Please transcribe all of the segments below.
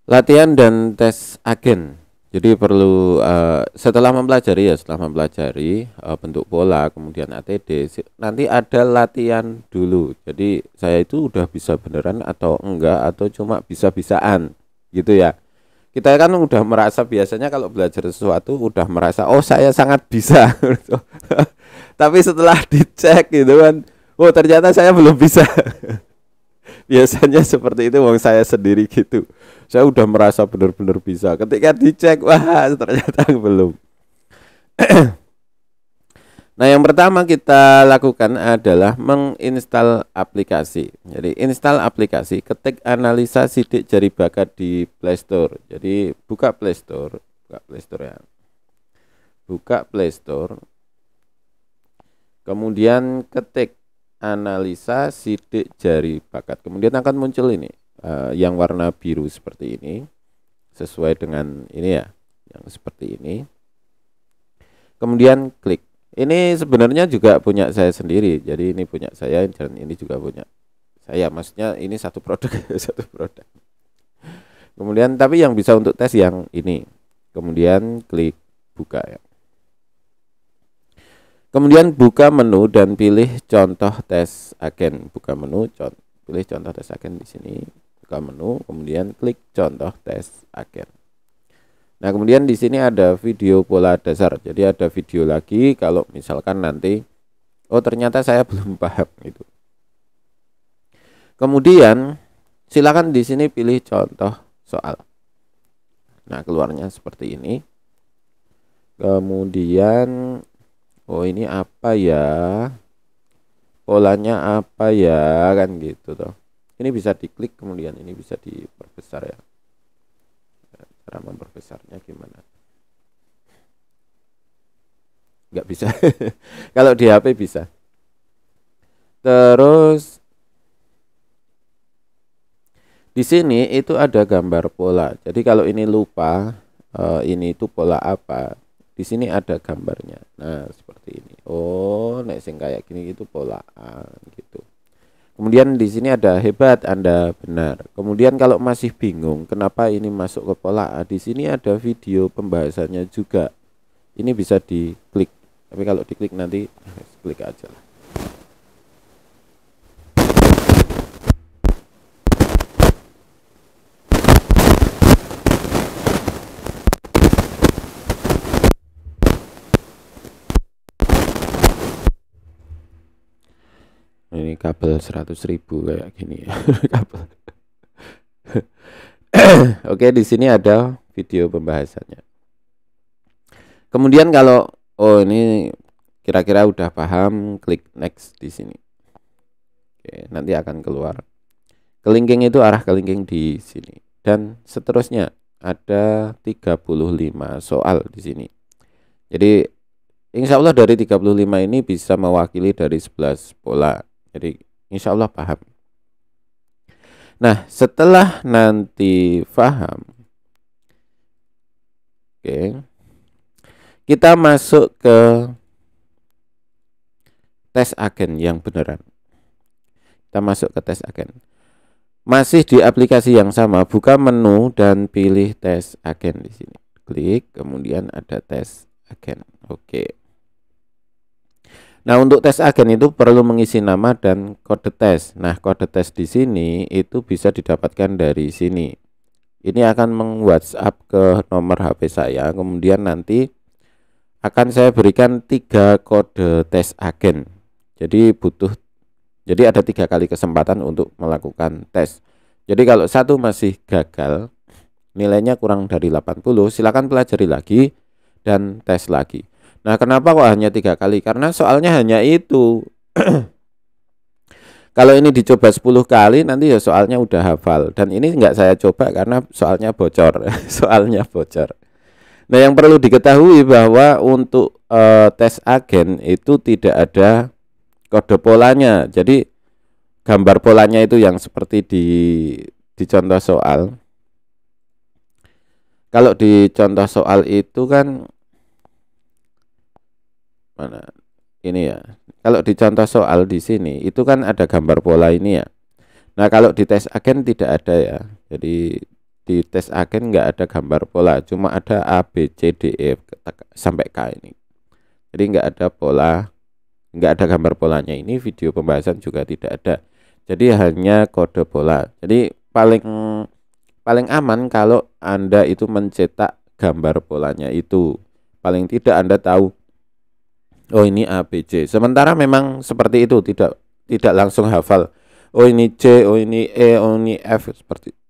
Latihan dan tes agen. Jadi perlu setelah mempelajari bentuk pola, kemudian ATD, nanti ada latihan dulu. Jadi saya itu udah bisa beneran atau enggak atau cuma bisa-bisaan gitu ya. Kita kan udah merasa biasanya kalau belajar sesuatu udah merasa oh saya sangat bisa. Tapi setelah dicek gitu kan, oh ternyata saya belum bisa. Biasanya seperti itu wong saya sendiri gitu. Saya udah merasa benar-benar bisa. Ketika dicek, wah ternyata belum. Nah, yang pertama kita lakukan adalah menginstal aplikasi. Jadi, install aplikasi, ketik analisa sidik jari bakat di Play Store. Jadi, buka Play Store, ya. Buka Play Store. Kemudian ketik analisa sidik jari bakat. Kemudian akan muncul ini yang warna biru seperti ini, sesuai dengan ini ya, yang seperti ini. Kemudian klik. Ini sebenarnya juga punya saya sendiri. Jadi ini punya saya dan ini juga punya saya. Maksudnya ini satu produk, satu produk. Kemudian tapi yang bisa untuk tes yang ini. Kemudian klik buka ya. Kemudian buka menu dan pilih contoh tes agen. Buka menu, pilih contoh tes agen di sini. Buka menu, kemudian klik contoh tes agen. Nah, kemudian di sini ada video pola dasar. Jadi ada video lagi kalau misalkan nanti oh ternyata saya belum paham itu. Kemudian silakan di sini pilih contoh soal. Nah, keluarnya seperti ini. Kemudian oh ini apa ya? Polanya apa ya? Kan gitu toh. Ini bisa diklik kemudian ini bisa diperbesar ya. Cara memperbesarnya gimana? Nggak bisa. Kalau di HP bisa. Terus di sini itu ada gambar pola. Jadi kalau ini lupa ini itu pola apa? Di sini ada gambarnya. Nah, seperti ini. Oh, nek sing kayak gini itu pola A gitu. Kemudian di sini ada hebat, Anda benar. Kemudian kalau masih bingung kenapa ini masuk ke pola A, di sini ada video pembahasannya juga. Ini bisa diklik. Tapi kalau diklik nanti klik aja lah. Ini kabel 100.000 kayak gini ya. Kabel. Oke, di sini ada video pembahasannya. Kemudian kalau oh ini kira-kira udah paham, klik next di sini. Oke, nanti akan keluar. Kelingking itu arah kelingking di sini dan seterusnya ada 35 soal di sini. Jadi insya Allah dari 35 ini bisa mewakili dari 11 pola. Jadi insya Allah paham. Nah, setelah nanti paham, oke, kita masuk ke tes agen yang beneran. Kita masuk ke tes agen. Masih di aplikasi yang sama, buka menu dan pilih tes agen di sini. Klik, kemudian ada tes agen. Oke. Nah, untuk tes agen itu perlu mengisi nama dan kode tes. Nah, kode tes di sini itu bisa didapatkan dari sini. Ini akan meng-WhatsApp ke nomor HP saya. Kemudian nanti akan saya berikan 3 kode tes agen. Jadi ada 3 kali kesempatan untuk melakukan tes. Jadi kalau satu masih gagal, nilainya kurang dari 80, silakan pelajari lagi dan tes lagi. Nah, kenapa kok hanya 3 kali? Karena soalnya hanya itu. Kalau ini dicoba 10 kali, nanti ya soalnya udah hafal. Dan ini enggak saya coba karena soalnya bocor. Soalnya bocor. Nah, yang perlu diketahui bahwa untuk tes agen itu tidak ada kode polanya. Jadi gambar polanya itu yang seperti di contoh soal. Kalau di contoh soal itu kan mana ini ya. Kalau di contoh soal di sini itu kan ada gambar pola ini ya. Nah, kalau di tes agen tidak ada ya. Jadi di tes agen nggak ada gambar pola, cuma ada A, B, C, D, E sampai K ini. Jadi nggak ada pola, nggak ada gambar polanya. Ini video pembahasan juga tidak ada. Jadi hanya kode pola. Jadi paling aman kalau Anda itu mencetak gambar polanya itu. Paling tidak Anda tahu, oh ini A, B, C. Sementara memang seperti itu, tidak langsung hafal. Oh ini C, oh ini E, oh ini F, seperti itu.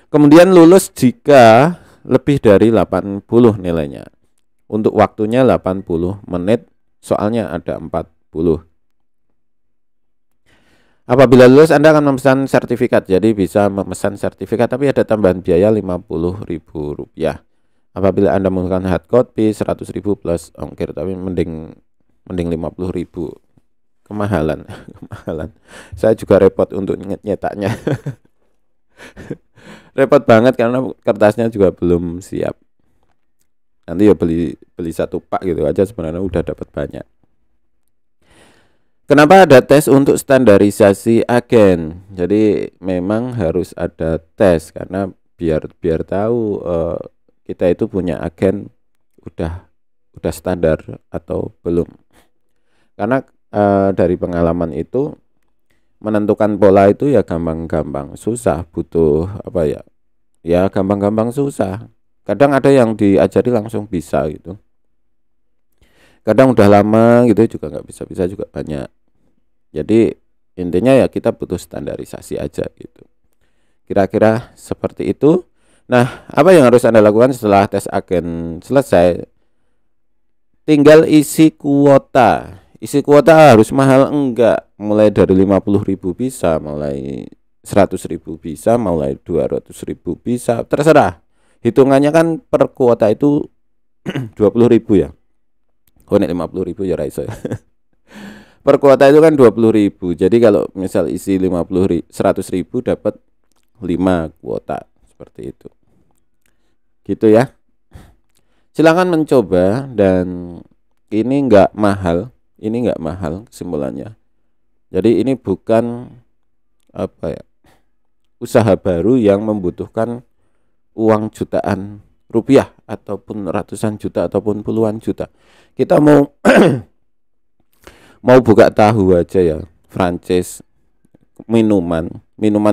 Kemudian lulus jika lebih dari 80 nilainya. Untuk waktunya 80 menit, soalnya ada 40. Apabila lulus Anda akan memesan sertifikat. Jadi bisa memesan sertifikat, tapi ada tambahan biaya Rp50.000. Apabila Anda menggunakan hard copy 100.000 plus ongkir, tapi mending 50.000. Kemahalan. Saya juga repot untuk nyetaknya. Repot banget karena kertasnya juga belum siap. Nanti ya beli satu pak gitu aja sebenarnya udah dapat banyak. Kenapa ada tes untuk standarisasi agen? Jadi memang harus ada tes karena biar tahu kita itu punya agen udah standar atau belum. Karena dari pengalaman itu menentukan pola itu ya gampang-gampang, susah, butuh apa ya? Ya gampang-gampang susah. Kadang ada yang diajari langsung bisa gitu. Kadang udah lama gitu juga nggak bisa juga banyak. Jadi intinya ya kita butuh standarisasi aja gitu. Kira-kira seperti itu. Nah, apa yang harus Anda lakukan setelah tes agen selesai? Tinggal isi kuota. Isi kuota harus mahal enggak? Mulai dari 50.000 bisa, mulai 100.000 bisa, mulai 200.000 bisa, terserah. Hitungannya kan per kuota itu 20.000 ya. Oh, nek 50.000 ya raiso ya. Per kuota itu kan 20.000. Jadi kalau misal isi 100.000 dapat 5 kuota seperti itu. Gitu ya. Silakan mencoba dan ini enggak mahal. Ini enggak mahal kesimpulannya. Jadi ini bukan apa ya, usaha baru yang membutuhkan uang jutaan rupiah ataupun ratusan juta ataupun puluhan juta. Kita mau mau buka tahu aja ya, franchise minuman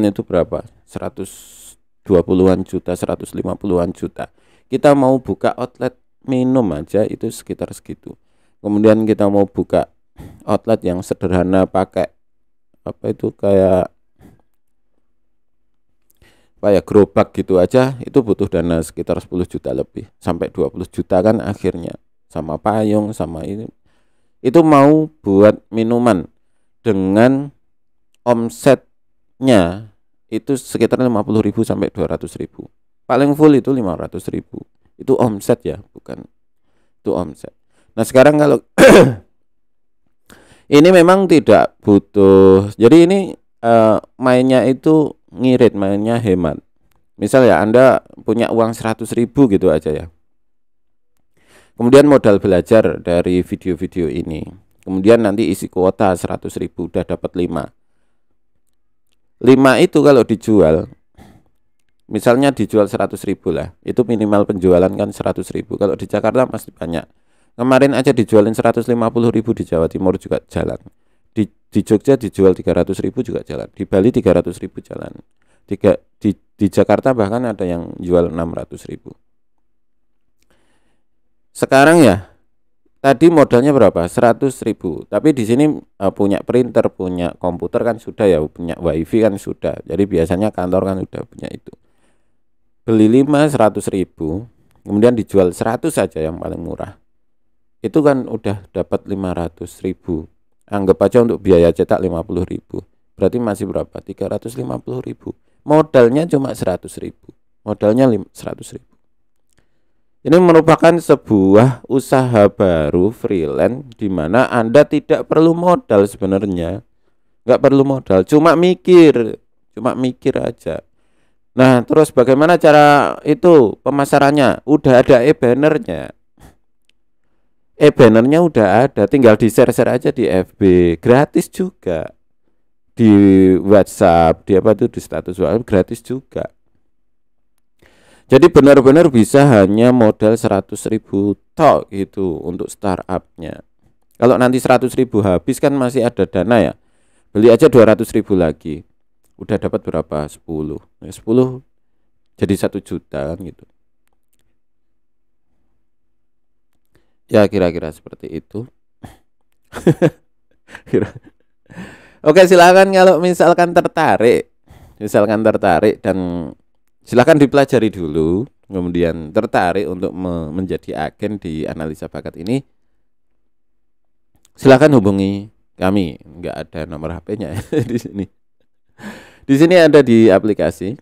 itu berapa? 120-an juta, 150-an juta. Kita mau buka outlet minum aja itu sekitar segitu. Kemudian kita mau buka outlet yang sederhana pakai apa itu kayak gerobak gitu aja itu butuh dana sekitar 10 juta lebih sampai 20 juta kan akhirnya, sama payung sama ini. Itu mau buat minuman dengan omsetnya itu sekitar 50.000 sampai 200.000. Paling full itu 500.000. Itu omset ya, bukan itu omset. Nah sekarang kalau ini memang tidak butuh. Jadi ini mainnya itu ngirit, mainnya hemat. Misal ya Anda punya uang 100.000 gitu aja ya. Kemudian modal belajar dari video-video ini. Kemudian nanti isi kuota 100.000 udah dapat 5. 5 itu kalau dijual, misalnya dijual 100.000 lah, itu minimal penjualan kan 100.000. Kalau di Jakarta masih banyak. Kemarin aja dijualin 150.000 di Jawa Timur juga jalan. Di Jogja dijual 300.000 juga jalan. Di Bali 300.000 jalan. Di Jakarta bahkan ada yang jual 600.000. Sekarang ya, tadi modalnya berapa? 100.000. Tapi di sini punya printer, punya komputer kan sudah ya, punya wifi kan sudah. Jadi biasanya kantor kan udah punya itu. Beli 5 100.000, kemudian dijual 100 saja yang paling murah. Itu kan udah dapat 500.000. Anggap aja untuk biaya cetak 50.000. Berarti masih berapa? 350.000. Modalnya cuma 100.000. Modalnya 100.000. Ini merupakan sebuah usaha baru freelance di mana Anda tidak perlu modal sebenarnya. Nggak perlu modal, cuma mikir aja. Nah, terus bagaimana cara itu pemasarannya? Udah ada e-bannernya. E-bannernya udah ada, tinggal di share-share aja di FB, gratis juga. di WhatsApp, di apa itu di status WhatsApp gratis juga. Jadi benar-benar bisa hanya modal 100.000 tok gitu untuk startupnya. Kalau nanti 100.000 habis kan masih ada dana ya. Beli aja 200.000 lagi. Udah dapat berapa? 10. Ya, 10 jadi 1 juta kan gitu. Ya kira-kira seperti itu. Oke, silakan kalau misalkan tertarik. Misalkan tertarik dan silakan dipelajari dulu, kemudian tertarik untuk menjadi agen di analisa bakat ini, silakan hubungi kami. Nggak ada nomor HP-nya di sini. Di sini ada di aplikasi.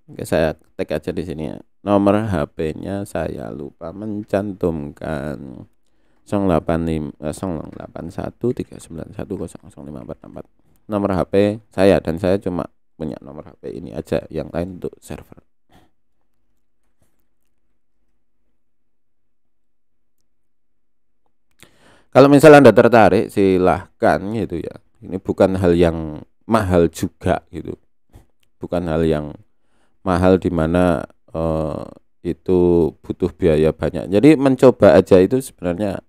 Oke, saya tag aja di sini ya. Nomor HP-nya saya lupa mencantumkan 081391005464. Nomor HP saya, dan saya cuma punya nomor HP ini aja, yang lain untuk server. Kalau misalnya Anda tertarik, silahkan gitu ya. Ini bukan hal yang mahal juga gitu. Bukan hal yang mahal di mana itu butuh biaya banyak. Jadi mencoba aja itu sebenarnya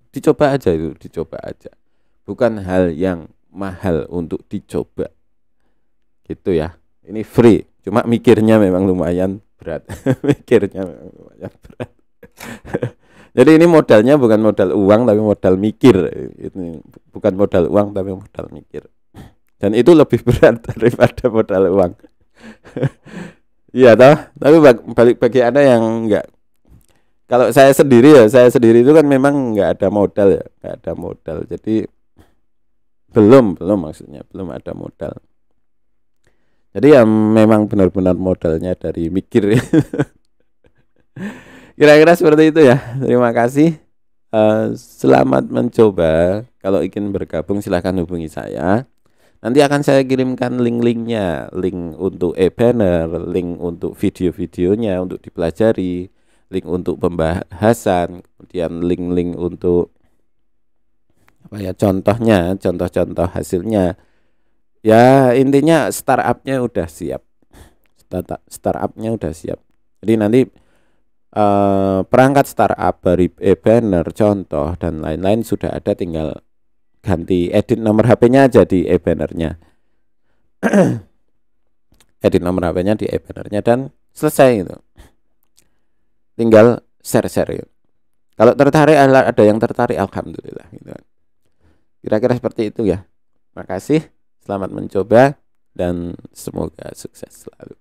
dicoba aja itu, dicoba aja. Bukan hal yang mahal untuk dicoba. Gitu ya. Ini free, cuma mikirnya memang lumayan berat. Mikirnya memang lumayan berat. Jadi ini modalnya bukan modal uang tapi modal mikir. Ini bukan modal uang tapi modal mikir. Dan itu lebih berat daripada modal uang. Iya toh, tapi balik bagi Anda yang enggak. Kalau saya sendiri ya, saya sendiri itu kan memang enggak ada modal ya, enggak ada modal. Jadi belum maksudnya belum ada modal. Jadi ya memang benar-benar modalnya dari mikir. Kira-kira seperti itu ya. Terima kasih. Selamat mencoba. Kalau ingin bergabung silahkan hubungi saya. Nanti akan saya kirimkan link-linknya, link untuk e-banner, link untuk video-videonya untuk dipelajari, link untuk pembahasan, kemudian link-link untuk apa ya, contohnya, contoh-contoh hasilnya. Ya intinya startupnya udah siap, startupnya udah siap. Jadi nanti perangkat startup dari e-banner, contoh dan lain-lain sudah ada, tinggal ganti edit nomor HP-nya aja di e-bannernya. Edit nomor HP-nya di e-bannernya dan selesai gitu. Tinggal share-share gitu. Kalau tertarik, ada yang tertarik, alhamdulillah gitu. Kira-kira seperti itu ya. Makasih, selamat mencoba dan semoga sukses selalu.